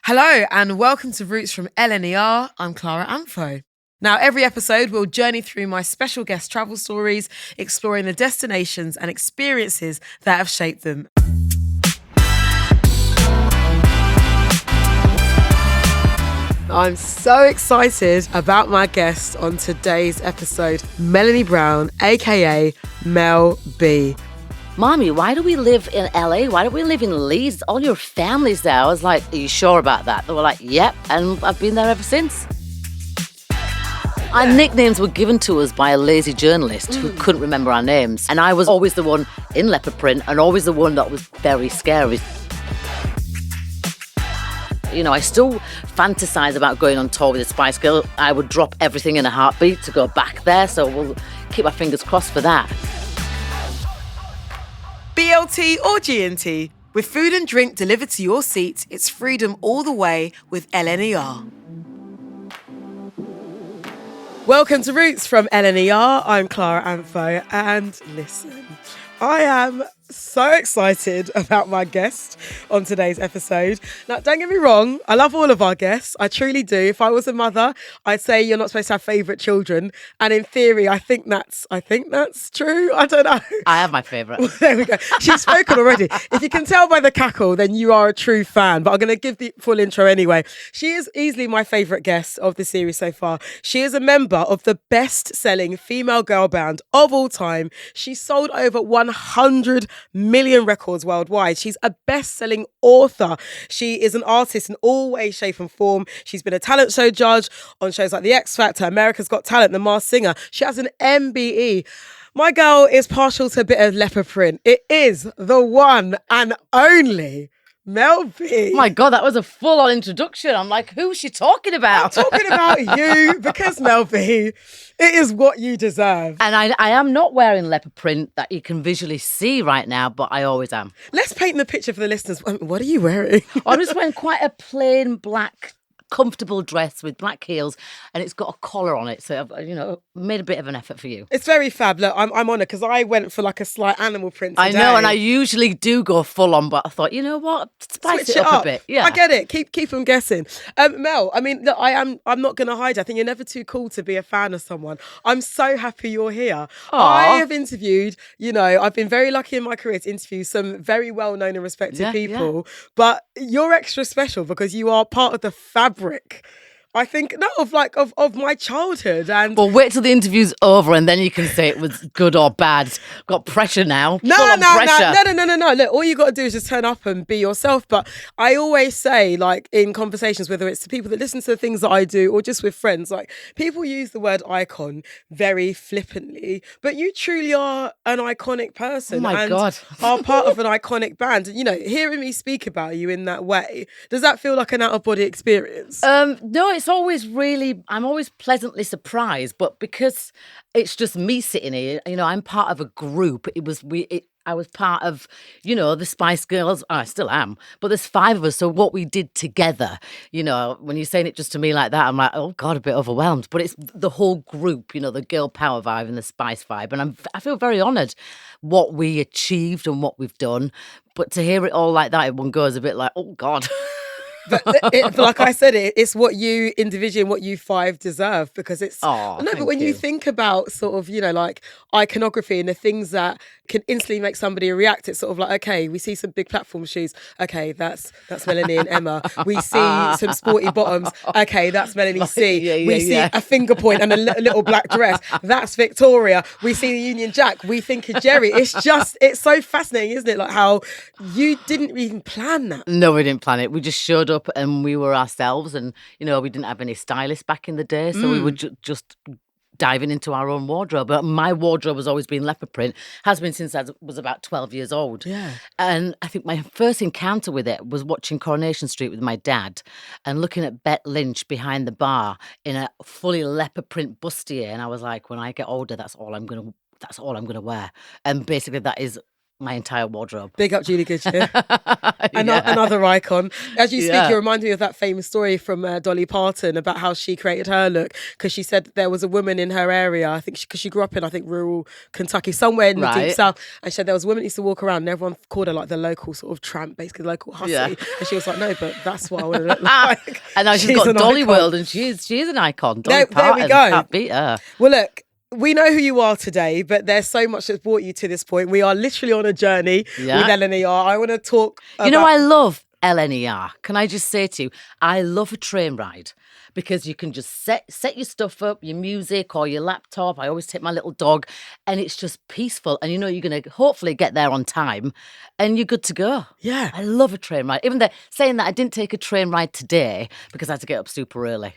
Hello and welcome to Roots from LNER. I'm Clara Amfo. Now, every episode we'll journey through my special guest travel stories, exploring the destinations and experiences that have shaped them. I'm so excited about my guest on today's episode, Melanie Brown, aka Mel B. Mommy, why do we live in LA? Why don't we live in Leeds? All your family's there. I was like, are you sure about that? They were like, yep, and I've been there ever since. Our nicknames were given to us by a lazy journalist who couldn't remember our names. And I was always the one in leopard print and always the one that was very scary. You know, I still fantasize about going on tour with the Spice Girl. I would drop everything in a heartbeat to go back there, so we'll keep our fingers crossed for that. BLT or GNT, with food and drink delivered to your seat, it's freedom all the way with LNER. Welcome to Roots from LNER. I'm Clara Amfo, and listen, I am so excited about my guest on today's episode. Now, don't get me wrong, I love all of our guests. I truly do. If I was a mother, I'd say you're not supposed to have favourite children. And in theory, I think that's true. I don't know. I have my favourite. Well, there we go. She's spoken already. If you can tell by the cackle, then you are a true fan. But I'm going to give the full intro anyway. She is easily my favourite guest of the series so far. She is a member of the best-selling female girl band of all time. She's sold over 100 million records worldwide. She's a best-selling author. She is an artist in all ways, shape and form. She's been a talent show judge on shows like The X Factor, America's Got Talent, The Masked Singer. She has an MBE. My girl is partial to a bit of leopard print. It is the one and only Mel B. Oh my God, that was a full-on introduction. I'm like, who's she talking about? I'm talking about you because, Mel B, it is what you deserve. And I am not wearing leopard print that you can visually see right now, but I always am. Let's paint the picture for the listeners. What are you wearing? I'm just wearing quite a plain black comfortable dress with black heels, and it's got a collar on it, so I've made a bit of an effort for you. It's very fab. Look, I'm honoured because I went for like a slight animal print today. I know, and I usually do go full on, but I thought, you know what, spice it up a bit. Yeah, I get it. Keep them guessing. Mel, I mean, look, I'm not going to hide. I think you're never too cool to be a fan of someone. I'm so happy you're here. Aww. I have interviewed, I've been very lucky in my career to interview some very well-known and respected people, but you're extra special because you are part of the fabric, I think, of my childhood. And well, wait till the interview's over and then you can say it was good or bad. Got pressure now. No. Look, all you got to do is just turn up and be yourself. But I always say, like, in conversations, whether it's to people that listen to the things that I do or just with friends, like, people use the word icon very flippantly, but you truly are an iconic person. Oh my God. Are part of an iconic band. Hearing me speak about you in that way, does that feel like an out-of-body experience? No, it's always I'm always pleasantly surprised, but because it's just me sitting here, I'm part of a group. I was part of, the Spice Girls. I still am, but there's 5 of us. So what we did together, when you're saying it just to me like that, I'm like, oh God, a bit overwhelmed. But it's the whole group, the girl power vibe and the Spice vibe. And I feel very honoured what we achieved and what we've done. But to hear it all like that in one go is a bit like, oh God. But like I said, it's what you envision, what you 5 deserve, because it's but when you think about sort of like iconography and the things that can instantly make somebody react, it's sort of like, okay, we see some big platform shoes, okay, that's Melanie and Emma. We see some sporty bottoms, okay, that's Melanie C. We see a finger point and a little black dress, that's Victoria. We see the Union Jack, we think of Jerry. It's so fascinating, isn't it? Like how you didn't even plan that. No, we didn't plan it. We just showed up and we were ourselves, and we didn't have any stylists back in the day, so we were just diving into our own wardrobe. But my wardrobe has always been leopard print, has been since I was about 12 years old. Yeah. And I think my first encounter with it was watching Coronation Street with my dad and looking at Bette Lynch behind the bar in a fully leopard print bustier, and I was like, when I get older, that's all I'm gonna wear. And basically that is my entire wardrobe. Big up Julie Goodyear. Yeah. Another icon. As you speak, Yeah. you remind me of that famous story from Dolly Parton about how she created her look, because she said there was a woman in her area, I think because she grew up in, rural Kentucky, somewhere in the deep Right. south, and she said there was a woman that used to walk around and everyone called her like the local sort of tramp, basically the local hussy. Yeah. And she was like, no, but that's what I want to look like. And now she's got an Dolly icon. World, and she's an icon. Dolly There Parton, we go. can't beat her. Well, look, we know who you are today, but there's so much that's brought you to this point. We are literally on a journey with LNER. I want to talk about... You know, I love LNER. Can I just say to you, I love a train ride because you can just set your stuff up, your music or your laptop. I always take my little dog, and it's just peaceful. And you know, you're going to hopefully get there on time and you're good to go. Yeah. I love a train ride. Even saying that, I didn't take a train ride today because I had to get up super early.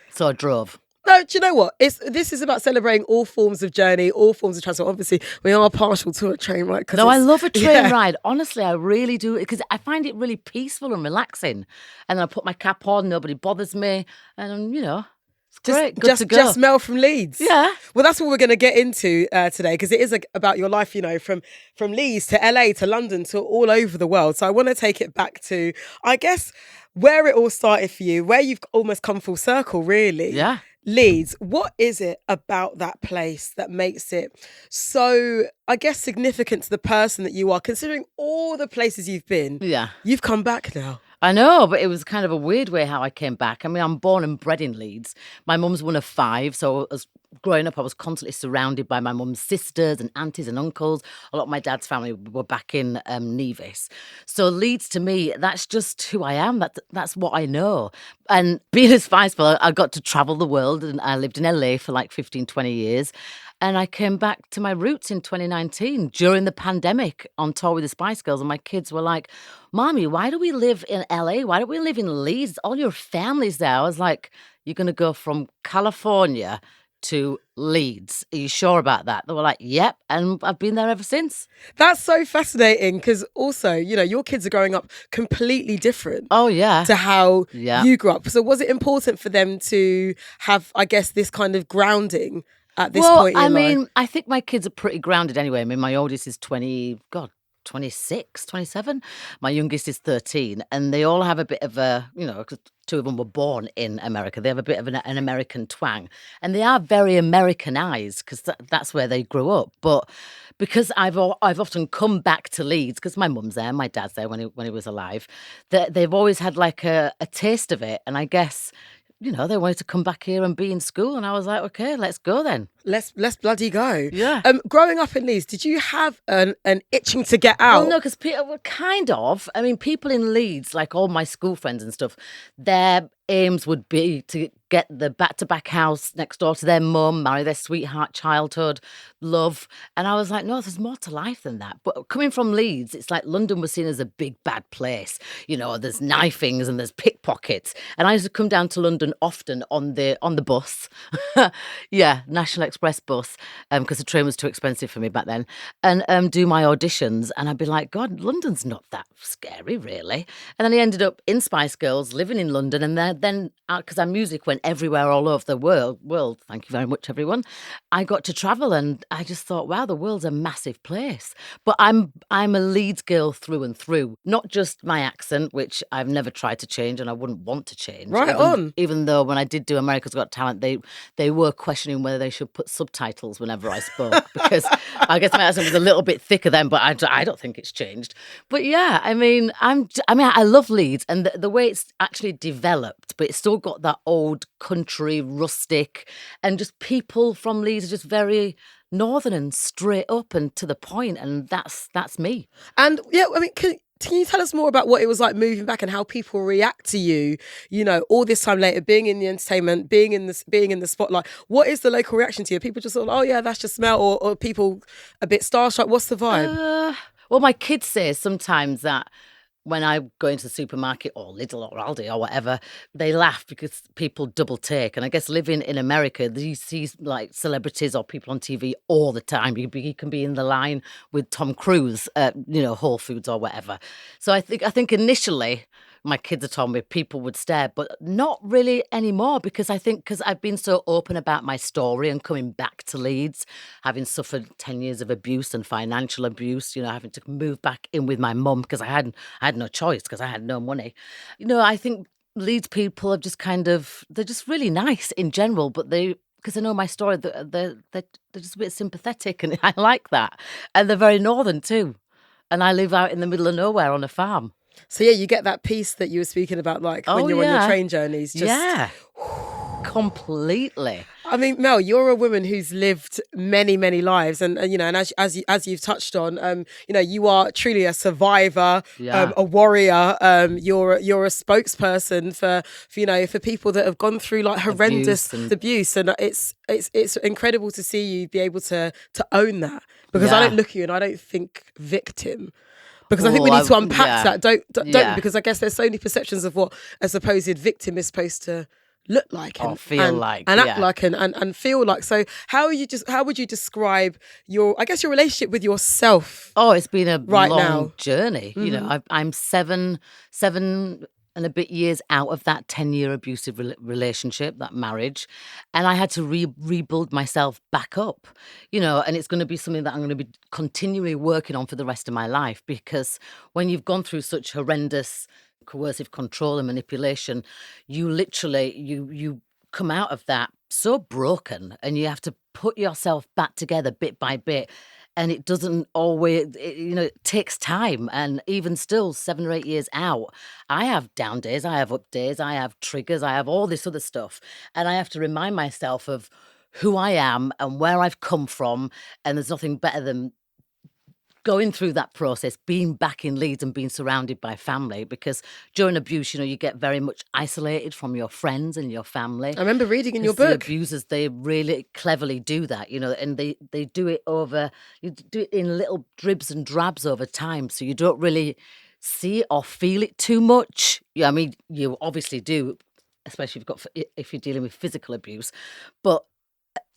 So I drove. No, do you know what? This is about celebrating all forms of journey, all forms of transport. Obviously, we are partial to a train ride. No, I love a train ride. Honestly, I really do. Because I find it really peaceful and relaxing. And then I put my cap on, nobody bothers me. And, you know, it's great. Good to go. Just Mel from Leeds. Yeah. Well, that's what we're going to get into today, because it is about your life, you know, from Leeds to LA to London to all over the world. So I want to take it back to, I guess, where it all started for you, where you've almost come full circle, really. Yeah. Leeds, what is it about that place that makes it so, I guess, significant to the person that you are, considering all the places you've been? Yeah. You've come back now. I know, but it was kind of a weird way how I came back. I mean, I'm born and bred in Leeds. My mum's one of 5, so as growing up, I was constantly surrounded by my mum's sisters and aunties and uncles. A lot of my dad's family were back in Nevis. So Leeds, to me, that's just who I am. That's what I know. And being a Spice Girl, I got to travel the world, and I lived in LA for like 15, 20 years. And I came back to my roots in 2019 during the pandemic on tour with the Spice Girls. And my kids were like, Mommy, why do we live in LA? Why don't we live in Leeds? All your family's there. I was like, you're going to go from California to Leeds. Are you sure about that? They were like, yep. And I've been there ever since. That's so fascinating, because also, you know, your kids are growing up completely different. Oh, yeah. To how you grew up. So was it important for them to have, I guess, this kind of grounding at this point in your life? I think my kids are pretty grounded anyway. I mean, my oldest is 26, 27. My youngest is 13. And they all have a bit of a, you know, 'cause 2 of them were born in America. They have a bit of an American twang. And they are very Americanized because that's where they grew up. But because I've often come back to Leeds, because my mum's there, my dad's there when he was alive, they've always had like a taste of it. And I guess, you know, they wanted to come back here and be in school. And I was like, okay, let's go then. Let's bloody go. Yeah. Growing up in Leeds, did you have an itching to get out? Well, no, because people in Leeds, like all my school friends and stuff, their aims would be to get the back-to-back house next door to their mum, marry their sweetheart childhood, love. And I was like, no, there's more to life than that. But coming from Leeds, it's like London was seen as a big, bad place. You know, there's knifings and there's pickpockets. And I used to come down to London often on the bus. Yeah, National Express bus, because the train was too expensive for me back then, and do my auditions. And I'd be like, God, London's not that scary, really. And then I ended up in Spice Girls, living in London, and then because our music went everywhere all over the world, thank you very much, everyone, I got to travel, and I just thought, wow, the world's a massive place. But I'm a Leeds girl through and through, not just my accent, which I've never tried to change, and I wouldn't want to change. Even though when I did do America's Got Talent, they were questioning whether they should put subtitles whenever I spoke, because I guess my accent was a little bit thicker then, but I don't think it's changed. But yeah, I mean, I love Leeds, and the way it's actually developed, but it's still got that old country, rustic, and just people from Leeds are just very northern and straight up and to the point, and that's me. And yeah, I mean, can you tell us more about what it was like moving back and how people react to you, you know, all this time later, being in the entertainment, being in the spotlight? What is the local reaction to you? People just sort of, oh yeah, that's just Mel, or people a bit starstruck? What's the vibe? Well, my kids say sometimes that when I go into the supermarket or Lidl or Aldi or whatever, they laugh because people double take. And I guess living in America, you see like celebrities or people on TV all the time. You can be in the line with Tom Cruise at, you know, Whole Foods or whatever. So I think initially my kids have told me people would stare, but not really anymore, because I think because I've been so open about my story and coming back to Leeds, having suffered 10 years of abuse and financial abuse, having to move back in with my mum because I had no choice because I had no money. I think Leeds people are just they're just really nice in general, but because they know my story, they're just a bit sympathetic, and I like that. And they're very northern too. And I live out in the middle of nowhere on a farm. So yeah, you get that peace that you were speaking about, like when you're on your train journeys. Yeah, completely. I mean, Mel, you're a woman who's lived many, many lives, and as you've touched on, you are truly a survivor, a warrior. You're a spokesperson for people that have gone through like horrendous abuse, and it's incredible to see you be able to own that, because I don't look at you and I don't think victim. Because I think we need to unpack that, don't we? Because I guess there's so many perceptions of what a supposed victim is supposed to look like and feel like and act like and feel like. So how would you describe your relationship with yourself? Oh, it's been a long now. journey. Mm-hmm. I'm seven and a bit years out of that 10-year abusive relationship, that marriage, and I had to rebuild myself back up, and it's going to be something that I'm going to be continually working on for the rest of my life, because when you've gone through such horrendous coercive control and manipulation, you literally you come out of that so broken, and you have to put yourself back together bit by bit. And it doesn't always, it takes time. And even still, 7 or 8 years out, I have down days, I have up days, I have triggers, I have all this other stuff. And I have to remind myself of who I am and where I've come from. And there's nothing better than going through that process, being back in Leeds and being surrounded by family, because during abuse, you get very much isolated from your friends and your family. I remember reading in your book. The abusers, they really cleverly do that, and they do it you do it in little dribs and drabs over time, so you don't really see or feel it too much. I mean, you obviously do, especially if you're dealing with physical abuse, but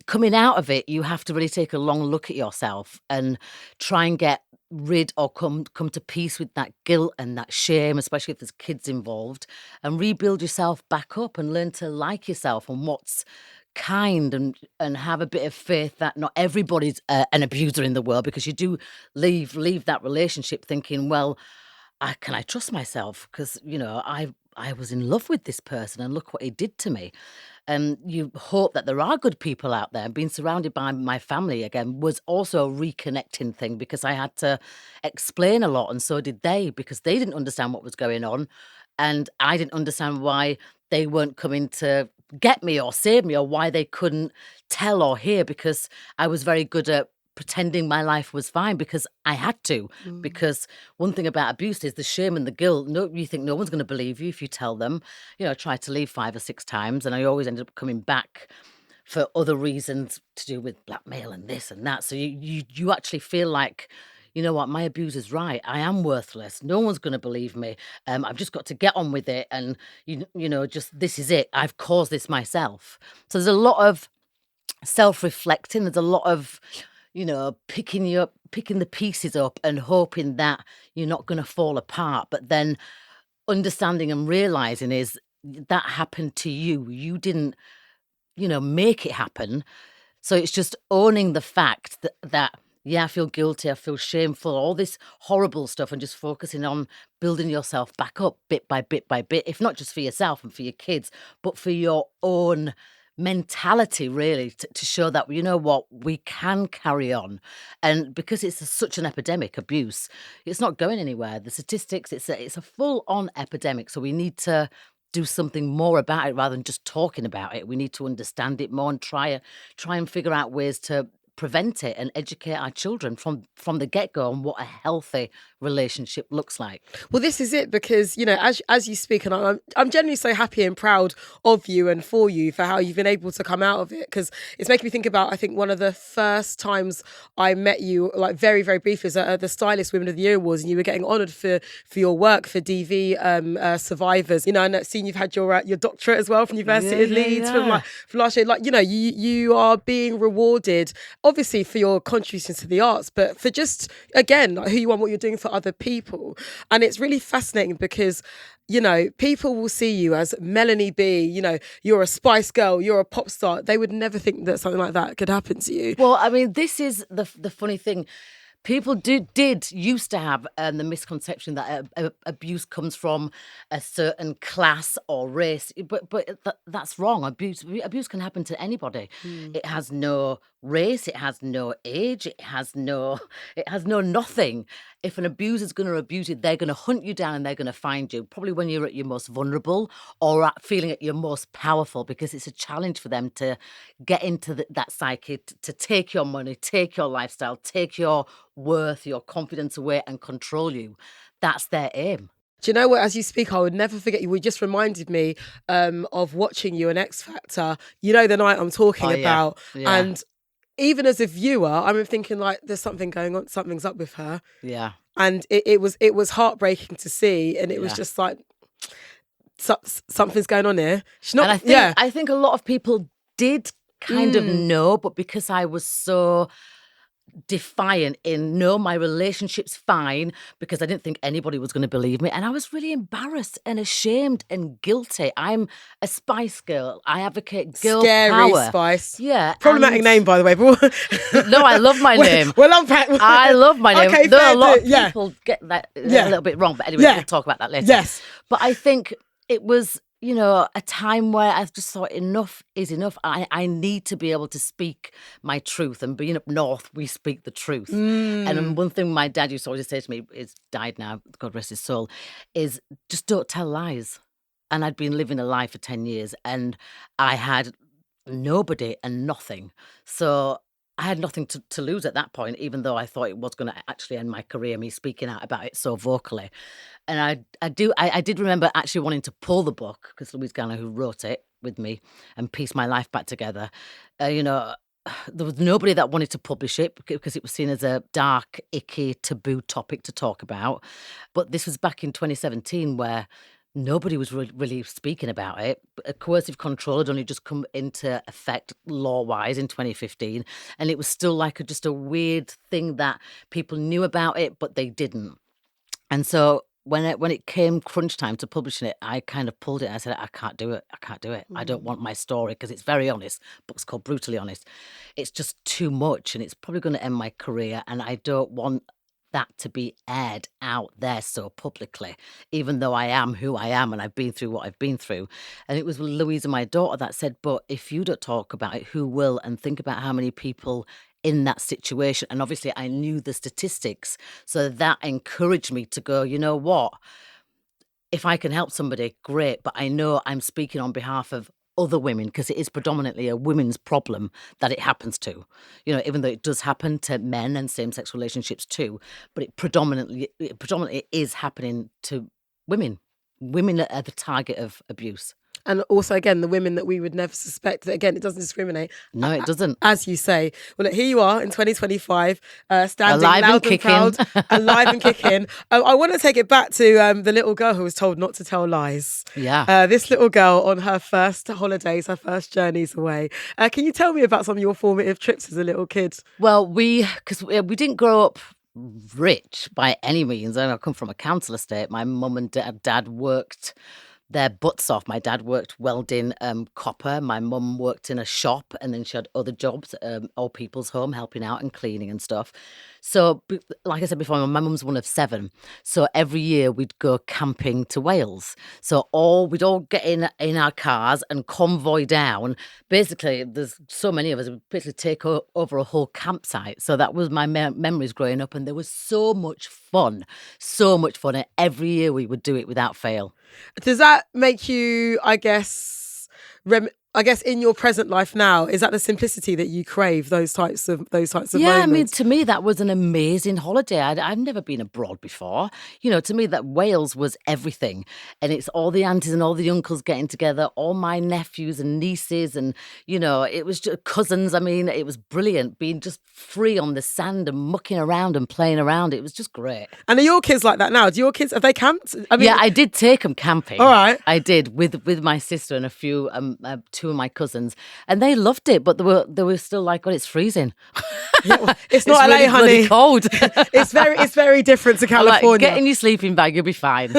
coming out of it, you have to really take a long look at yourself and try and get rid or come to peace with that guilt and that shame, especially if there's kids involved, and rebuild yourself back up and learn to like yourself and what's kind, and have a bit of faith that not everybody's an abuser in the world, because you do leave that relationship thinking, well, can I trust myself? Because, I was in love with this person and look what he did to me. And you hope that there are good people out there. Being surrounded by my family again was also a reconnecting thing, because I had to explain a lot, and so did they, because they didn't understand what was going on. And I didn't understand why they weren't coming to get me or save me, or why they couldn't tell or hear, because I was very good at pretending my life was fine, because I had to. Because one thing about abuse is the shame and the guilt. You think no one's going to believe you if you tell them. I tried to leave 5 or 6 times, and I always ended up coming back for other reasons to do with blackmail and this and that. So you actually feel like, you know what, my abuser's right. I am worthless. No one's going to believe me. I've just got to get on with it, and just this is it. I've caused this myself. So there's a lot of self-reflecting. There's a lot of picking the pieces up and hoping that you're not going to fall apart. But then understanding and realizing is that happened to you. You didn't, make it happen. So it's just owning the fact that yeah, I feel guilty, I feel shameful, all this horrible stuff, and just focusing on building yourself back up bit by bit by bit, if not just for yourself and for your kids, but for your own mentality, really, to show that, you know what, we can carry on. And because it's such an epidemic, abuse, it's not going anywhere. The statistics, it's a full-on epidemic, so we need to do something more about it rather than just talking about it. We need to understand it more and try and figure out ways to prevent it and educate our children from the get-go on what a healthy relationship looks like. Well, this is it, because, as you speak, and I'm genuinely so happy and proud of you and for you for how you've been able to come out of it, because it's making me think about, I think, one of the first times I met you, like very, very briefly, was at the Stylist Women of the Year Awards, and you were getting honoured for your work for DV survivors. And I've seen you've had your doctorate as well from University of Leeds from last year. You are being rewarded. obviously for your contributions to the arts, but for just, again, like who you are, what you're doing for other people. And it's really fascinating because, you know, people will see you as Melanie B, you know, you're a Spice Girl, you're a pop star. They would never think that something like that could happen to you. Well, I mean, this is the funny thing. People did used to have the misconception that abuse comes from a certain class or race, but that's wrong. Abuse can happen to anybody. It has no race, it has no age, it has no nothing. If an abuser's going to abuse you, they're going to hunt you down and they're going to find you, probably when you're at your most vulnerable or feeling at your most powerful, because it's a challenge for them to get into that psyche, to take your money, take your lifestyle, take your worth, your confidence away and control you. That's their aim. Do you know what? As you speak, I would never forget you. You just reminded me of watching you on X Factor. You know, the night I'm talking about. Yeah. And even as a viewer, I'm thinking like, there's something going on. Something's up with her. Yeah. And it was heartbreaking to see. And it was just like, something's going on here. She's not. And I think a lot of people did kind of know, but because I was so defiant in no, my relationship's fine, because I didn't think anybody was going to believe me, and I was really embarrassed and ashamed and guilty. I'm a Spice Girl. I advocate girl Scary power. Spice. Yeah. Problematic name, by the way. No, I love my name. Well, unpack. I love my name. Okay, Though a lot of yeah. people get that a little bit wrong, but anyway, we'll talk about that later. Yes. But I think it was, you know, a time where I just thought enough is enough. I need to be able to speak my truth. And being up north, we speak the truth. And one thing my dad used to always say to me, is died now, God rest his soul, is just don't tell lies. And I'd been living a lie for 10 years and I had nobody and nothing. So I had nothing to lose at that point, even though I thought it was going to actually end my career, me speaking out about it so vocally. And I did remember actually wanting to pull the book, because Louise Garner, who wrote it with me and pieced my life back together, you know, there was nobody that wanted to publish it because it was seen as a dark, icky, taboo topic to talk about. But this was back in 2017 where nobody was really speaking about it. Coercive control had only just come into effect law-wise in 2015, and it was still like just a weird thing that people knew about it, but they didn't. And so when it came crunch time to publishing it, I kind of pulled it. I said, I can't do it. I don't want my story, because it's very honest. Book's called Brutally Honest. It's just too much, and it's probably going to end my career, and I don't want that to be aired out there so publicly, even though I am who I am and I've been through what I've been through. And it was Louisa, my daughter, that said, but if you don't talk about it, who will? And think about how many people in that situation. And obviously I knew the statistics, so that encouraged me to go, you know what, if I can help somebody, great, but I know I'm speaking on behalf of other women, because it is predominantly a women's problem that it happens to, you know, even though it does happen to men and same-sex relationships too, but it predominantly is happening to women. Women are the target of abuse. And also, again, the women that we would never suspect. That, again, it doesn't discriminate. No, it doesn't. As you say. Well, look, here you are in 2025, standing alive loud and kicking. proud, alive and kicking. I want to take it back to the little girl who was told not to tell lies. Yeah. This little girl on her first holidays, her first journeys away. Can you tell me about some of your formative trips as a little kid? Well, because we didn't grow up rich by any means. I come from a council estate. My mum and dad worked their butts off. My dad worked welding copper. My mum worked in a shop, and then she had other jobs, old people's home, helping out and cleaning and stuff. So, like I said before, my mum's one of 7. So every year we'd go camping to Wales. So we'd all get in our cars and convoy down. Basically, there's so many of us, we'd basically take over a whole campsite. So that was my memories growing up, and there was so much fun. And every year we would do it without fail. Does that make you, I guess, in your present life now, is that the simplicity that you crave, those types of moments? I mean, to me, that was an amazing holiday. I'd never been abroad before. You know, to me, that Wales was everything. And it's all the aunties and all the uncles getting together, all my nephews and nieces, and, you know, it was just cousins. I mean, it was brilliant, being just free on the sand and mucking around and playing around. It was just great. And are your kids like that now? Do your kids, have they camped? I mean, yeah, I did take them camping. All right. I did, with my sister and a few two of my cousins, and they loved it, but they were still like, "God, it's freezing." Yeah, well, it's not LA, really honey. bloody cold. It's very different to I'm like, California. get in your sleeping bag, you'll be fine.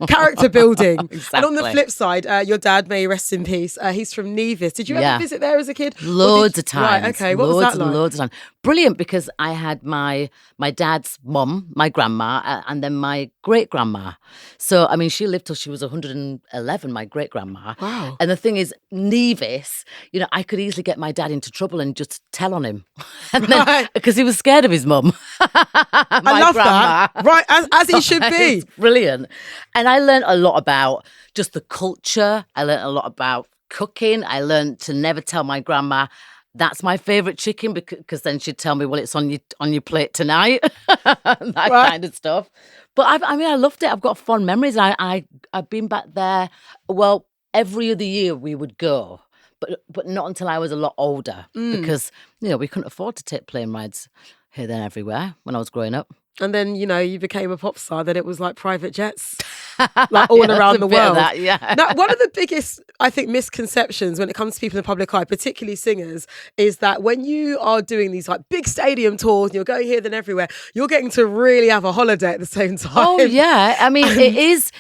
Character building. Exactly. And on the flip side, your dad, may he rest in peace, he's from Nevis. Did you ever visit there as a kid? Loads of times. Right, okay. What was that like? Loads of times. Brilliant, because I had my dad's mum, my grandma, and then my great-grandma. So, I mean, she lived till she was 111, my great-grandma. Wow. And the thing is, Nevis, I could easily get my dad into trouble and just tell on him. And then, because he was scared of his mum. I love grandma. that. Right, as he should be. It's brilliant. And I learned a lot about just the culture. I learned a lot about cooking. I learned to never tell my grandma, that's my favourite chicken, because then she'd tell me, well, it's on your plate tonight. That kind of stuff. But I loved it. I've got fond memories. I've been back there. Well, every other year we would go, but not until I was a lot older, because we couldn't afford to take plane rides here, there, and everywhere when I was growing up. And then, you became a pop star, then it was like private jets, like all around the world. Now, one of the biggest, I think, misconceptions when it comes to people in the public eye, particularly singers, is that when you are doing these like big stadium tours and you're going here, then everywhere, you're getting to really have a holiday at the same time. Oh, yeah. I mean, it's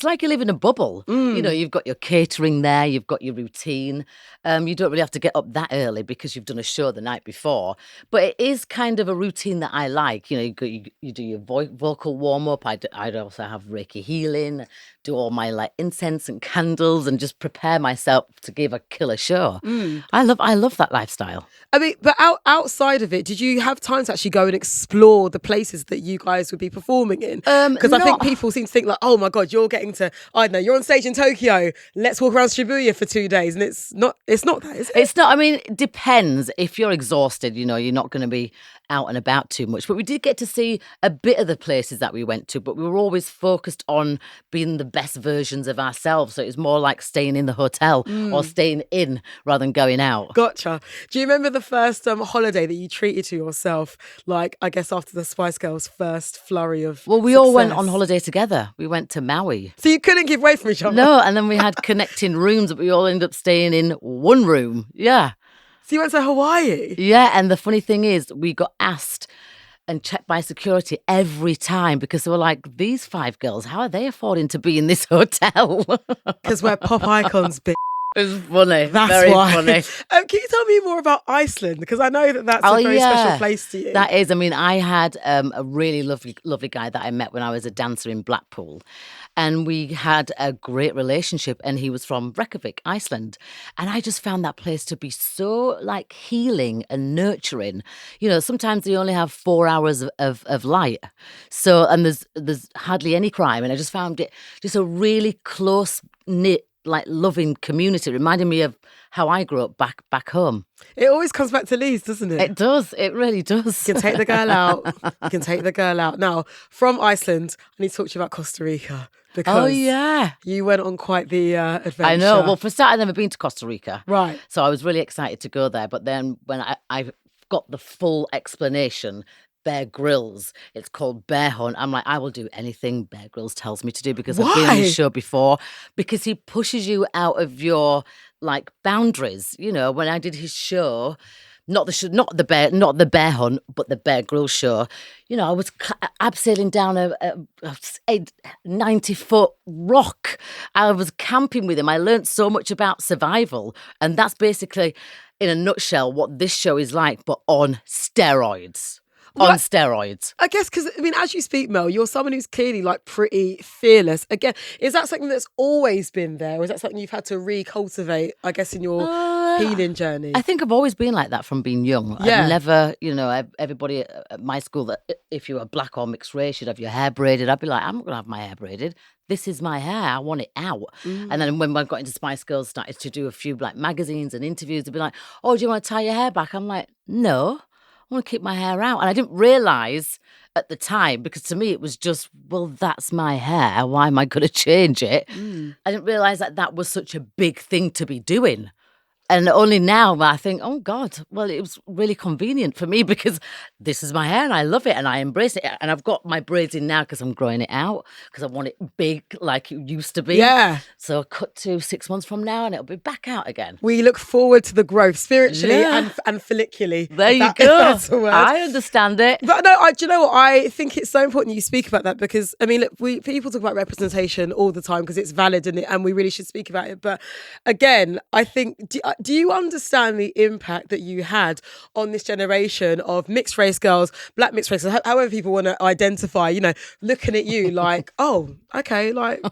like you live in a bubble. You've got your catering there, you've got your routine. You don't really have to get up that early because you've done a show the night before. But it is kind of a routine that I like. You do your vocal warm-up. I'd also have Reiki healing, do all my like incense and candles, and just prepare myself to give a killer show. I love that lifestyle. I mean, but outside of it, did you have time to actually go and explore the places that you guys would be performing in? Because I think people seem to think like, oh my God, you're getting to, I don't know, you're on stage in Tokyo, let's walk around Shibuya for 2 days. And it's not that, is it? It's not. I mean, it depends. If you're exhausted, you're not going to be out and about too much. But we did get to see a bit of the places that we went to, but we were always focused on being the best versions of ourselves. So it was more like staying in the hotel or staying in rather than going out. Gotcha. Do you remember the first holiday that you treated to yourself? Like, I guess after the Spice Girls' first flurry of Well, we all went on holiday together. We went to Maui. So you couldn't give away from each other? No, and then we had connecting rooms, but we all ended up staying in one room. Yeah. So you went to Hawaii? Yeah, and the funny thing is, we got asked and checked by security every time, because they were like, these 5 girls, how are they affording to be in this hotel? Because we're pop icons, bitch. It's funny. That's very why. funny. Can you tell me more about Iceland? Because I know that's a very special place to you. That is. I mean, I had a really lovely guy that I met when I was a dancer in Blackpool. And we had a great relationship, and he was from Reykjavik, Iceland. And I just found that place to be so like healing and nurturing. Sometimes they only have 4 hours of light. So, and there's hardly any crime. And I just found it just a really close-knit, like loving community. It reminded me of how I grew up back home. It always comes back to Leeds, doesn't it? It does. It really does. You can take the girl out. You can take the girl out. Now, from Iceland, I need to talk to you about Costa Rica. Because you went on quite the adventure. I know. Well, for start, I'd never been to Costa Rica. Right. So I was really excited to go there. But then when I got the full explanation, Bear Grylls, it's called Bear Hunt. I'm like, I will do anything Bear Grylls tells me to do, because I've been on the show before. Because he pushes you out of your like boundaries. When I did his show, not the Bear Hunt, but the Bear Grylls show. I was abseiling down a 90-foot rock. I was camping with him. I learned so much about survival, and that's basically, in a nutshell, what this show is like, but on steroids. On steroids. I guess because, as you speak, Mel, you're someone who's clearly like pretty fearless. Again, is that something that's always been there, or is that something you've had to recultivate, I guess, in your healing journey? I think I've always been like that from being young. Yeah. I've never, everybody at my school, that if you were black or mixed race, you'd have your hair braided. I'd be like, I'm not going to have my hair braided. This is my hair. I want it out. And then when I got into Spice Girls, started to do a few like magazines and interviews, they'd be like, oh, do you want to tie your hair back? I'm like, no. I want to keep my hair out. And I didn't realise at the time, because to me it was just, well, that's my hair. Why am I going to change it? I didn't realise that was such a big thing to be doing. And only now I think, oh God, well, it was really convenient for me because this is my hair and I love it and I embrace it. And I've got my braids in now because I'm growing it out because I want it big like it used to be. Yeah. So cut to 6 months from now and it'll be back out again. We look forward to the growth spiritually Yeah. and follicularly. There you If go. that's a word. I understand it. But no, do you know what? I think it's so important you speak about that because, I mean, look, people talk about representation all the time because it's valid and we really should speak about it. But again, I think, do you understand the impact that you had on this generation of mixed race girls, black mixed race, however people want to identify, you know, looking at you like, oh, okay, like,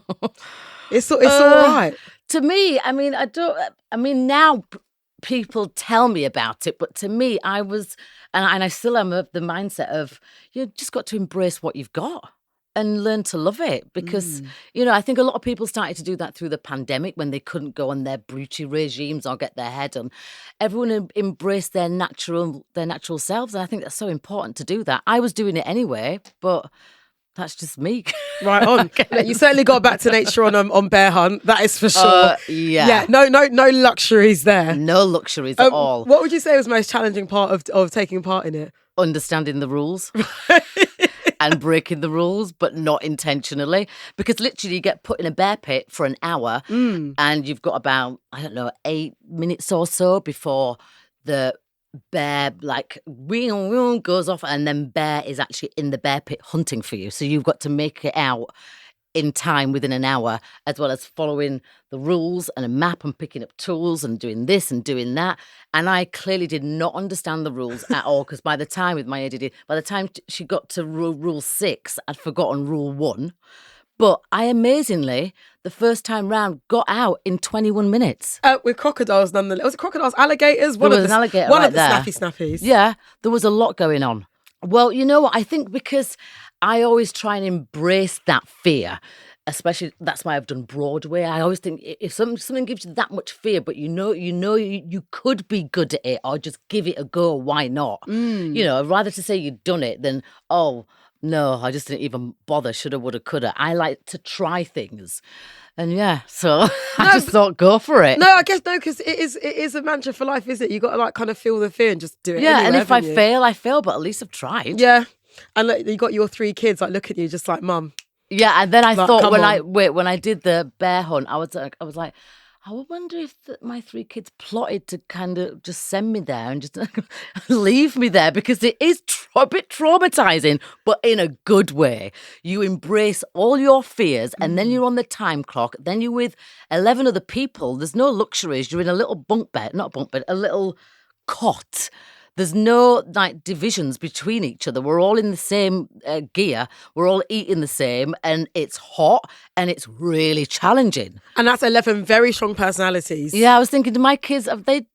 it's all right. To me, I mean, now people tell me about it, but to me, I was, and I still am of the mindset of, you just got to embrace what you've got and learn to love it because, you know, I think a lot of people started to do that through the pandemic when they couldn't go on their beauty regimes or get their hair done. Everyone embraced their natural selves, and I think that's so important to do that. I was doing it anyway, but that's just me. Right on. You certainly got back to nature on Bear Hunt. That is for sure. Yeah. No luxuries there. No luxuries at all. What would you say was the most challenging part of taking part in it? Understanding the rules. And breaking the rules, but not intentionally. Because literally you get put in a bear pit for an hour and you've got about, 8 minutes or so before the bear like goes off and then bear is actually in the bear pit hunting for you. So you've got to make it out in time within an hour, as well as following the rules and a map and picking up tools and doing this and doing that. And I clearly did not understand the rules at all because by the time with my ADD, by the time she got to rule 6, I'd forgotten rule 1. But I amazingly, the first time round, got out in 21 minutes. With crocodiles, nonetheless. Was it crocodiles? Alligators? There was an alligator One right of the there. snappies. Yeah, there was a lot going on. Well, you know what? I think because I always try and embrace that fear, especially that's why I've done Broadway. I always think if something gives you that much fear, but you could be good at it or just give it a go, why not? You know, rather to say you've done it than, oh, no, I just didn't even bother, shoulda, woulda, coulda. I like to try things. And yeah, so I just thought, go for it. No, I guess no, because it is a mantra for life, isn't it? You got to like kind of feel the fear and just do it. Yeah, anyway, and if I haven't you? fail, I fail, but at least I've tried. Yeah, and like, you got your 3 kids like look at you just like mum. Yeah, and then I Like, thought come when I did the bear hunt, I was like, I wonder if my 3 kids plotted to kind of just send me there and just leave me there because it is a bit traumatizing, but in a good way. You embrace all your fears and then you're on the time clock. Then you're with 11 other people. There's no luxuries. You're in a little bunk bed, not bunk bed, a little cot. There's no like divisions between each other. We're all in the same gear. We're all eating the same, and it's hot and it's really challenging. And that's 11 very strong personalities. Yeah, I was thinking to my kids, have they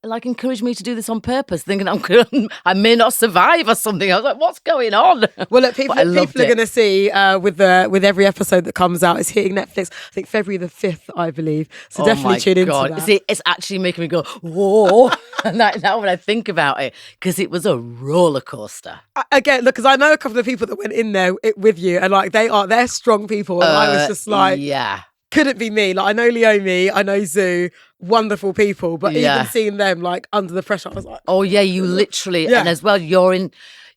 like encouraged me to do this on purpose, thinking I may not survive or something? I was like, what's going on? Well, look, people are going to see with every episode that comes out. It's hitting Netflix, I think February the 5th, I believe. So definitely tune into that. See, it's actually making me go, whoa. now when I think about it, because it was a roller coaster. Again, look, because I know a couple of people that went in there with you, and like they're strong people, and I was just like, yeah. Couldn't be me. Like I know Leomi, I know Zoo, wonderful people, but even seeing them like under the pressure, I was like, oh yeah, you literally, and as well,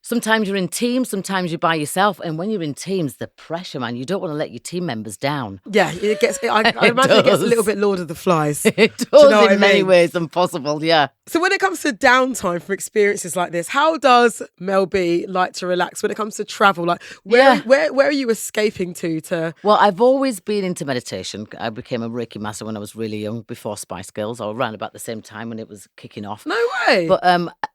sometimes you're in teams, sometimes you're by yourself, and when you're in teams, the pressure, man, you don't want to let your team members down. Yeah, it gets. I imagine it gets a little bit Lord of the Flies. It does you know in many ways impossible. Yeah. So when it comes to downtime from experiences like this, how does Mel B like to relax when it comes to travel? Like where are you escaping to? Well, I've always been into meditation. I became a Reiki master when I was really young, before Spice Girls, or around about the same time when it was kicking off. No way. But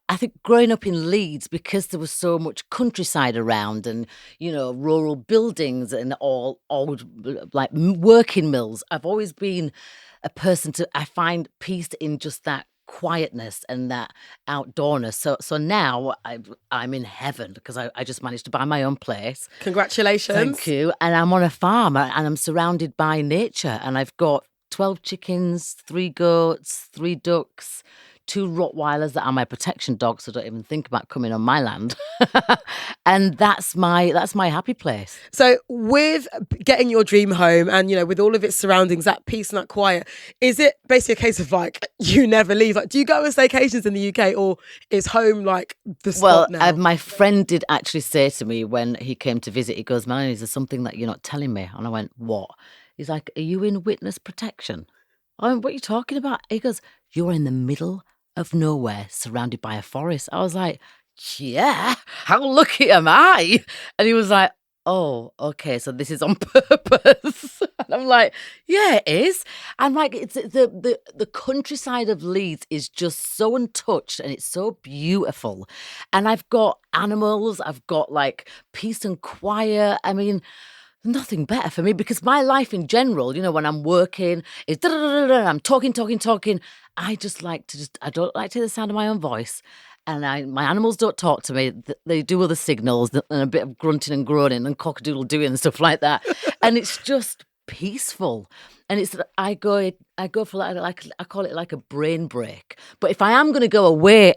I think growing up in Leeds, because there was so much countryside around and, you know, rural buildings and all old like working mills, I've always been a person I find peace in just that quietness and that outdoorness. So now I'm in heaven because I just managed to buy my own place. Congratulations. Thank you. And I'm on a farm and I'm surrounded by nature, and I've got 12 chickens, 3 goats, 3 ducks, 2 Rottweilers that are my protection dogs, so don't even think about coming on my land. And that's my happy place. So with getting your dream home and, you know, with all of its surroundings, that peace and that quiet, is it basically a case of like, you never leave? Like, do you go on staycations in the UK, or is home like the spot now? My friend did actually say to me when he came to visit, he goes, Melanie, is there something that you're not telling me? And I went, what? He's like, are you in witness protection? I went, what are you talking about? He goes, you're in the middle of nowhere surrounded by a forest. I was like, yeah, how lucky am I? And he was like, oh, okay, so this is on purpose. And I'm like, yeah, it is. I'm like, it's the countryside of Leeds is just so untouched and it's so beautiful. And I've got animals, I've got like peace and quiet. I mean, nothing better for me, because my life in general, you know, when I'm working, is I'm talking. I don't like to hear the sound of my own voice. And my animals don't talk to me. They do other signals and a bit of grunting and groaning and cock-a-doodle doing and stuff like that. And it's just peaceful. And I go for like I call it like a brain break. But if I am going to go away,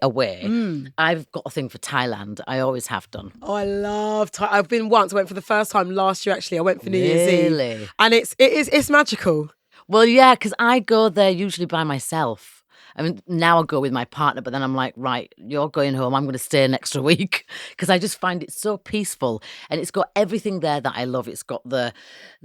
I've got a thing for Thailand. I always have done. Oh, I love I've been once. I went for the first time last year, actually. I went for New Year's Eve. And it's magical. Well, yeah, because I go there usually by myself. I mean, now I go with my partner, but then I'm like, right, you're going home. I'm going to stay an extra week, because I just find it so peaceful, and it's got everything there that I love. It's got the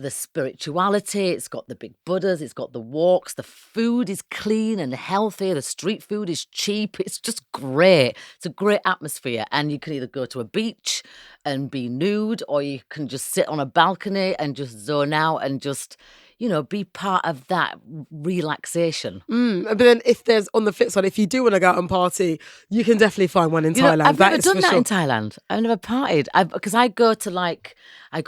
spirituality. It's got the big Buddhas. It's got the walks. The food is clean and healthy. The street food is cheap. It's just great. It's a great atmosphere, and you can either go to a beach and be nude, or you can just sit on a balcony and just zone out and just, you know, be part of that relaxation. But then if there's, on the flip side, if you do want to go out and party, you can definitely find one in Thailand. I've never done that in Thailand. I've never partied. Because I go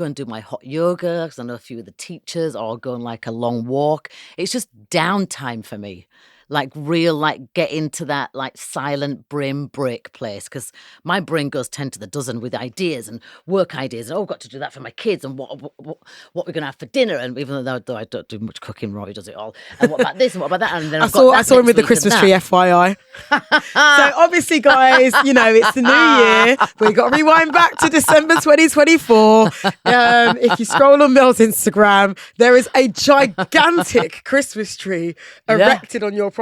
and do my hot yoga, because I know a few of the teachers, or I'll go on like a long walk. It's just downtime for me. Like real, like get into that like silent brain break place, because my brain goes 10 to the dozen with ideas and work ideas, and I've got to do that for my kids, and what we're going to have for dinner, and even though I don't do much cooking, Roy does it all, and what about this and what about that, and then I saw him with the Christmas tree, FYI. So obviously, guys, you know, it's the new year, but we got to rewind back to December 2024. If you scroll on Mel's Instagram, there is a gigantic Christmas tree erected on your property.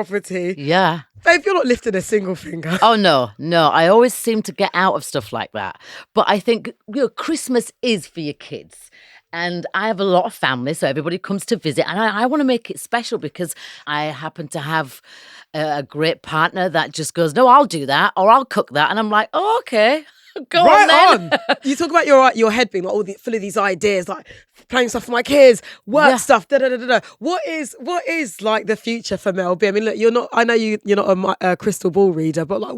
Yeah. Babe, you're not lifting a single finger. Oh, no. I always seem to get out of stuff like that. But I think, you know, Christmas is for your kids. And I have a lot of family, so everybody comes to visit. And I want to make it special, because I happen to have a great partner that just goes, no, I'll do that, or I'll cook that. And I'm like, oh, okay. Go on, then. You talk about your head being like full of these ideas, like playing stuff for my kids, work stuff. What is like the future for Mel B? I mean, look, I know you're not a crystal ball reader, but like,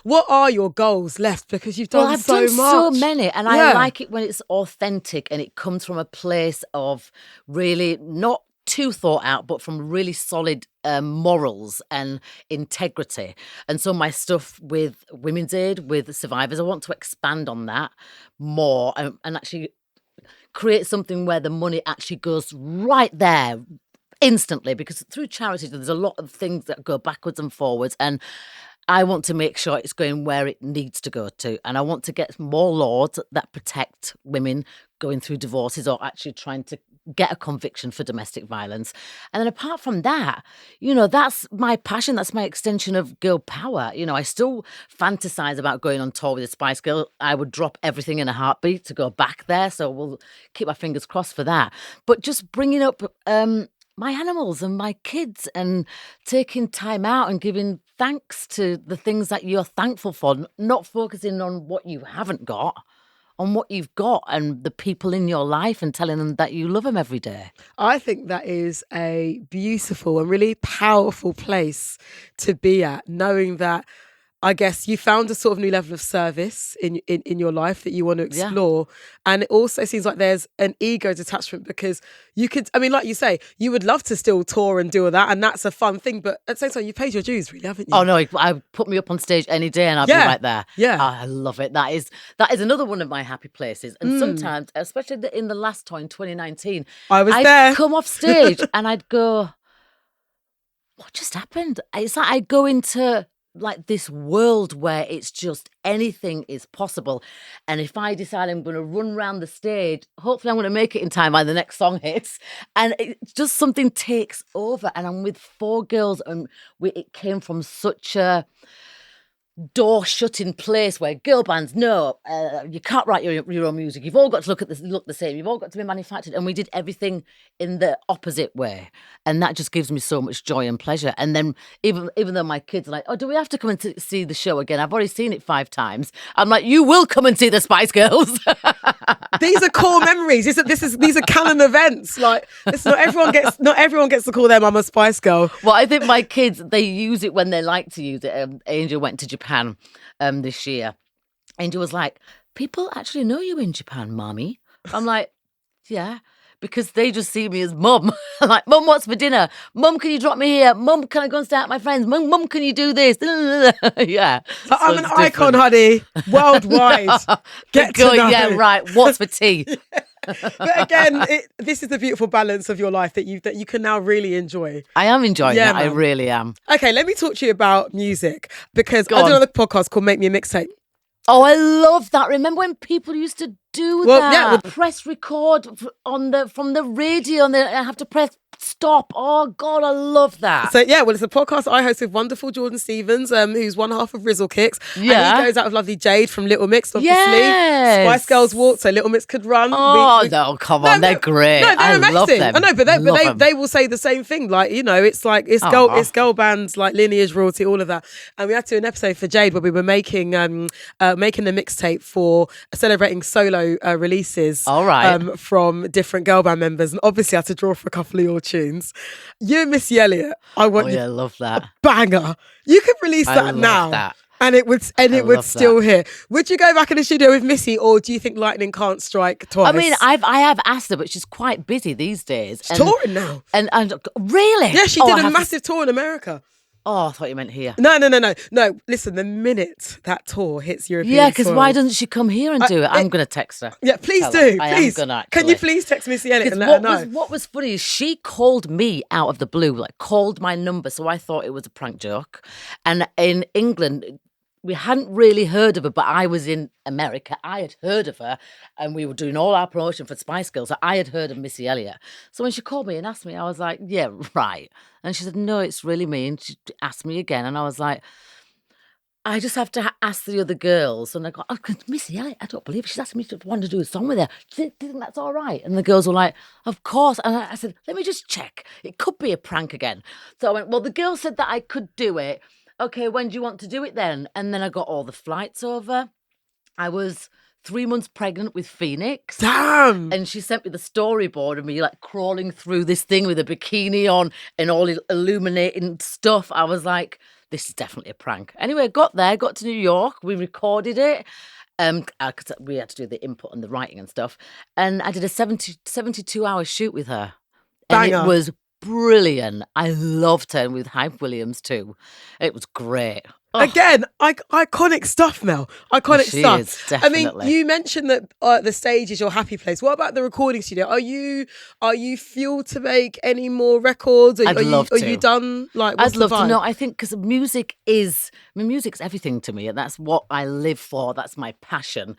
what are your goals left? Because you've done I've so done much. so many, and I like it when it's authentic and it comes from a place of really not too thought out, but from really solid morals and integrity. And so my stuff with Women's Aid, with survivors, I want to expand on that more, and actually create something where the money actually goes right there instantly, because through charity there's a lot of things that go backwards and forwards, and I want to make sure it's going where it needs to go to. And I want to get more laws that protect women going through divorces, or actually trying to get a conviction for domestic violence. And then apart from that, you know, that's my passion. That's my extension of girl power. You know, I still fantasize about going on tour with the Spice Girl. I would drop everything in a heartbeat to go back there. So we'll keep our fingers crossed for that. But just bringing up my animals and my kids, and taking time out and giving thanks to the things that you're thankful for, not focusing on what you haven't got, on what you've got and the people in your life, and telling them that you love them every day. I think that is a beautiful and really powerful place to be at, knowing that, I guess, you found a sort of new level of service in your life that you want to explore. Yeah. And it also seems like there's an ego detachment, because you could, I mean, like you say, you would love to still tour and do all that, and that's a fun thing, but at the same time, you paid your dues, really, haven't you? Oh, no, I put me up on stage any day and I'll be right there. Yeah. Oh, I love it. That is another one of my happy places. And sometimes, especially in the last tour in 2019, I'd there. come off stage and I'd go, what what just happened? It's like I go into like this world where it's just anything is possible. And if I decide I'm going to run around the stage, hopefully I'm going to make it in time by the next song hits. And it just something takes over. And I'm with 4 girls, and it came from such a door shutting place where girl bands, no, you can't write your own music. You've all got to look the same. You've all got to be manufactured. And we did everything in the opposite way. And that just gives me so much joy and pleasure. And then even though my kids are like, oh, do we have to come and see the show again? I've already seen it 5 times. I'm like, you will come and see the Spice Girls. These are core memories. These are canon events. Like, not everyone gets to call their mum a Spice Girl. Well, I think my kids, they use it when they like to use it. Angel went to Japan this year. Angel was like, people actually know you in Japan, mommy. I'm like, yeah, because they just see me as mum. I'm like, mum, what's for dinner? Mum, can you drop me here? Mum, can I go and stay at my friends? Mum, can you do this? Yeah. I'm an icon, honey, worldwide. Get to know. Yeah, right. What's for tea? But again, this is the beautiful balance of your life that you can now really enjoy. I am enjoying that. Man. I really am. Okay, let me talk to you about music, because I on. did another podcast called Make Me a Mixtape. Oh, I love that. Remember when people used to do that? Yeah, press record from the radio, and then I have to press stop. Oh God, I love that. So yeah, well, it's a podcast I host with wonderful Jordan Stevens, who's one half of Rizzle Kicks. Yeah, and he goes out with lovely Jade from Little Mix, obviously. Yes. Spice Girls walked, so Little Mix could run. Oh no, come on, they're great. No, they're amazing. Love them. I know, but they will say the same thing. Like, you know, it's like it's girl bands, like lineage, royalty, all of that. And we had to do an episode for Jade where we were making the mixtape for celebrating solo releases. All right. From different girl band members, and obviously I had to draw for a couple of your tunes. You and Missy Elliott, I love that. A banger. You could release that now. That. And it would still hit. Would you go back in the studio with Missy, or do you think lightning can't strike twice? I mean, I have asked her, but she's quite busy these days. She's touring now. And really? Yeah, she did a massive tour in America. Oh, I thought you meant here. No. Listen, the minute that tour hits European yeah, because soil, why doesn't she come here and do it? I'm going to text her. Yeah, please Tell do. Her. I Please. am gonna, Can you please text Missy Elliott and let her know? What was funny is she called me out of the blue, like called my number, so I thought it was a prank joke. And in England, we hadn't really heard of her, but I was in America. I had heard of her, and we were doing all our promotion for Spice Girls. So I had heard of Missy Elliott. So when she called me and asked me, I was like, yeah, right. And she said, no, it's really me. And she asked me again, and I was like, I just have to ask the other girls. And I go, Missy Elliott, I don't believe it. She's asking me to want to do a song with her. Do you think that's all right? And the girls were like, of course. And I said, let me just check. It could be a prank again. So I went, well, the girl said that I could do it. Okay, when do you want to do it then? And then I got all the flights over. I was 3 months pregnant with Phoenix. Damn! And she sent me the storyboard of me like crawling through this thing with a bikini on and all illuminating stuff. I was like, this is definitely a prank. Anyway, I got to New York. We recorded it. Cause we had to do the input and the writing and stuff. And I did a 72-hour shoot with her. And Banger. It was brilliant. I loved her, with Hype Williams too. It was great. Oh. Again, iconic stuff, Mel. Iconic She stuff. is, definitely. I mean, you mentioned that the stage is your happy place. What about the recording studio? Are you fueled to make any more records? I'd love to. Are you done? Like, what's I'd love the to vibe? know. I think because music's everything to me, and that's what I live for. That's my passion.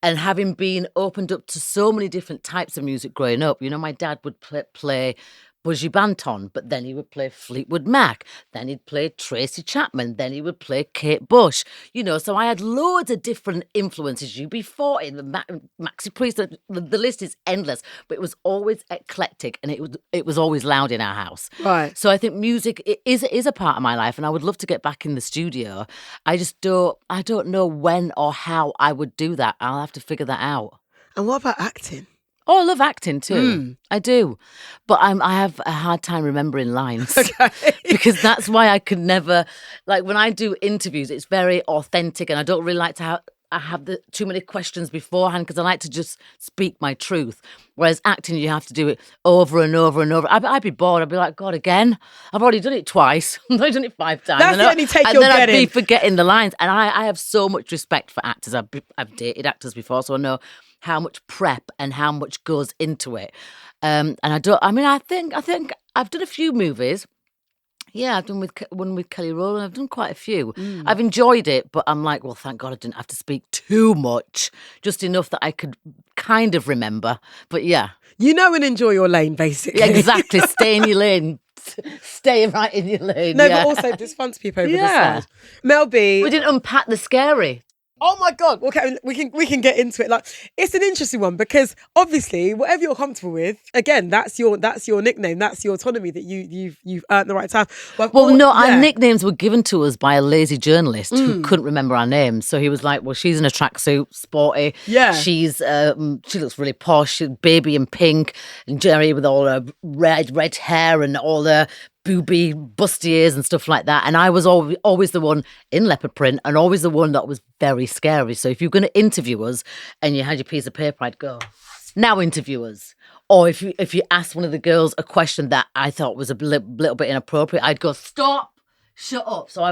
And having been opened up to so many different types of music growing up, you know, my dad would play Buzzy Banton, but then he would play Fleetwood Mac, then he'd play Tracy Chapman, then he would play Kate Bush, you know, so I had loads of different influences, UB40, Maxi Priest, the list is endless, but it was always eclectic, and it was always loud in our house. Right. So I think music is a part of my life, and I would love to get back in the studio. I don't know when or how I would do that. I'll have to figure that out. And what about acting? Oh, I love acting too. I do. But I have a hard time remembering lines. Okay. Because that's why I could never, like when I do interviews, it's very authentic, and I don't really like to have too many questions beforehand, because I like to just speak my truth. Whereas acting, you have to do it over and over and over. I'd be bored. I'd be like, God, again? I've already done it twice. I've already done it 5 times. That's the only take you're then getting. I'd be forgetting the lines. And I have so much respect for actors. I've dated actors before, so I know how much prep and how much goes into it. And I think I've done a few movies. Yeah, I've done one with Kelly Rowland. I've done quite a few. I've enjoyed it, but I'm like, well, thank God I didn't have to speak too much, just enough that I could kind of remember. But yeah. You know and enjoy your lane, basically. Yeah, exactly. Stay in your lane. Stay right in your lane. No, yeah. but also there's fun to peep over the Yeah. side. Mel B. We didn't unpack the scary. Oh my God! Okay, we can get into it. Like, it's an interesting one because obviously, whatever you're comfortable with, again, that's your nickname, that's your autonomy that you've earned the right to have. Our nicknames were given to us by a lazy journalist who couldn't remember our names. So he was like, "Well, she's in a tracksuit, sporty. Yeah, she looks really posh, baby in pink, and Jerry with all her red hair and all the booby bustiers and stuff like that." And I was always the one in leopard print and always the one that was very scary. So if you're going to interview us and you had your piece of paper, I'd go, now interview us. Or if you asked one of the girls a question that I thought was a little bit inappropriate, I'd go, stop, shut up. So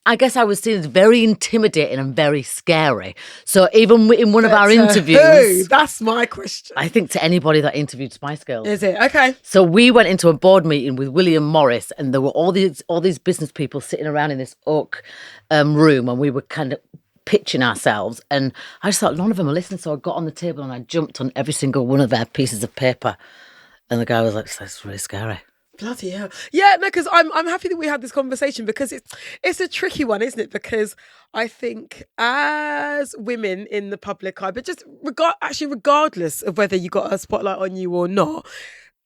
I guess I was seen as very intimidating and very scary. So even in one of our interviews... That's my question. I think to anybody that interviewed Spice Girls. Is it? Okay. So we went into a board meeting with William Morris and there were all these business people sitting around in this oak room and we were kind of pitching ourselves. And I just thought none of them are listening. So I got on the table and I jumped on every single one of their pieces of paper. And the guy was like, that's really scary. Bloody hell. Yeah, no, because I'm happy that we had this conversation because it's a tricky one, isn't it? Because I think as women in the public eye, but just regardless of whether you got a spotlight on you or not,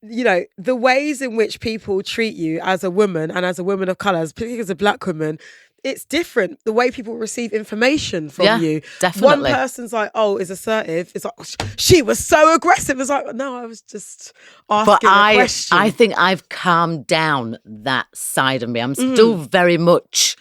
you know, the ways in which people treat you as a woman and as a woman of colour, particularly as a black woman, it's different. The way people receive information from you. Definitely. One person's like, oh, is assertive. It's like, she was so aggressive. It's like, no, I was just asking a question. I think I've calmed down that side of me. I'm still very much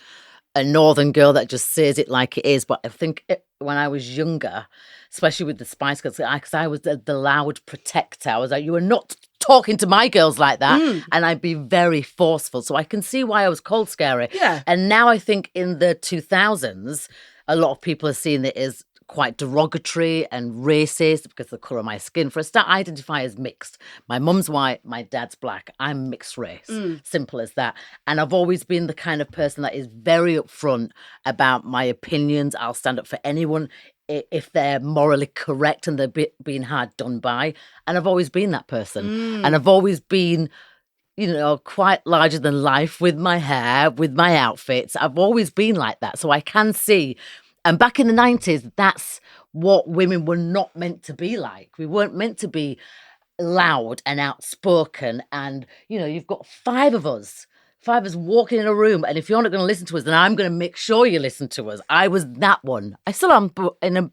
a northern girl that just says it like it is. But I think when I was younger, especially with the Spice Girls, because I was the loud protector. I was like, you are not talking to my girls like that. And I'd be very forceful. So I can see why I was called scary. Yeah. And now I think in the 2000s, a lot of people are seeing it as quite derogatory and racist because of the colour of my skin. For a start, I identify as mixed. My mum's white, my dad's black. I'm mixed race. Simple as that. And I've always been the kind of person that is very upfront about my opinions. I'll stand up for anyone if they're morally correct and they're being hard done by. And I've always been that person. And I've always been, you know, quite larger than life with my hair, with my outfits. I've always been like that. So I can see. And back in the 90s, that's what women were not meant to be like. We weren't meant to be loud and outspoken. And, you know, you've got five of us walking in a room. And if you're not going to listen to us, then I'm going to make sure you listen to us. I was that one. I still am, but in a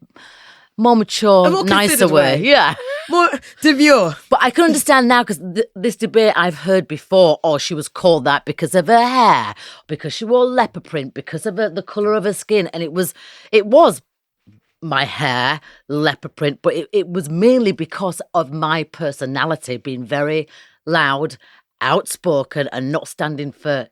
more mature, nicer way. Yeah. More demure. But I can understand now because this debate I've heard before, she was called that because of her hair, because she wore leopard print, because of the colour of her skin. And it was my hair, leopard print, but it was mainly because of my personality being very loud, outspoken and not standing for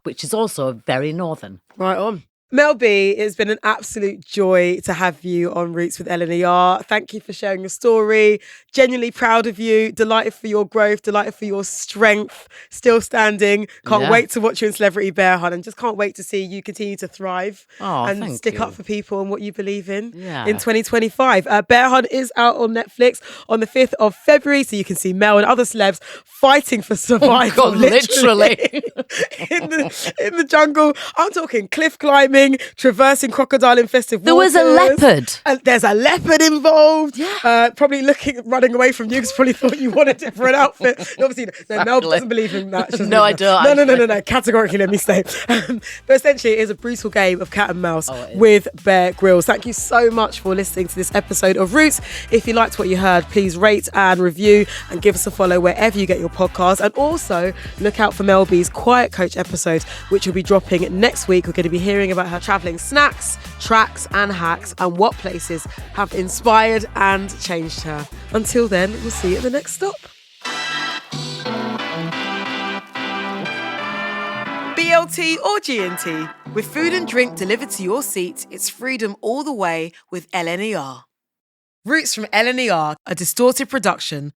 which is also very northern. Right on. Mel B, it's been an absolute joy to have you on Roots with LNER. Thank you for sharing your story. Genuinely proud of you. Delighted for your growth. Delighted for your strength. Still standing. Can't wait to watch you in Celebrity Bear Hunt and just can't wait to see you continue to thrive and stick up for people and what you believe in 2025. Bear Hunt is out on Netflix on the 5th of February, so you can see Mel and other celebs fighting for survival. Literally. in the jungle. I'm talking cliff climbing, traversing crocodile-infested waters. There was a leopard. And there's a leopard involved. Yeah. Probably running away from you because probably thought you wanted it for an outfit. Obviously, no, Mel doesn't believe in that. No, I don't. No. Categorically, let me say. But essentially, it is a brutal game of cat and mouse with Bear Grylls. Thank you so much for listening to this episode of Roots. If you liked what you heard, please rate and review and give us a follow wherever you get your podcasts. And also, look out for Mel B's Quiet Coach episode, which will be dropping next week. We're going to be hearing about her travelling snacks, tracks and hacks and what places have inspired and changed her. Until then, we'll see you at the next stop. BLT or GNT, with food and drink delivered to your seat, it's freedom all the way with LNER. Roots from LNER, a distorted production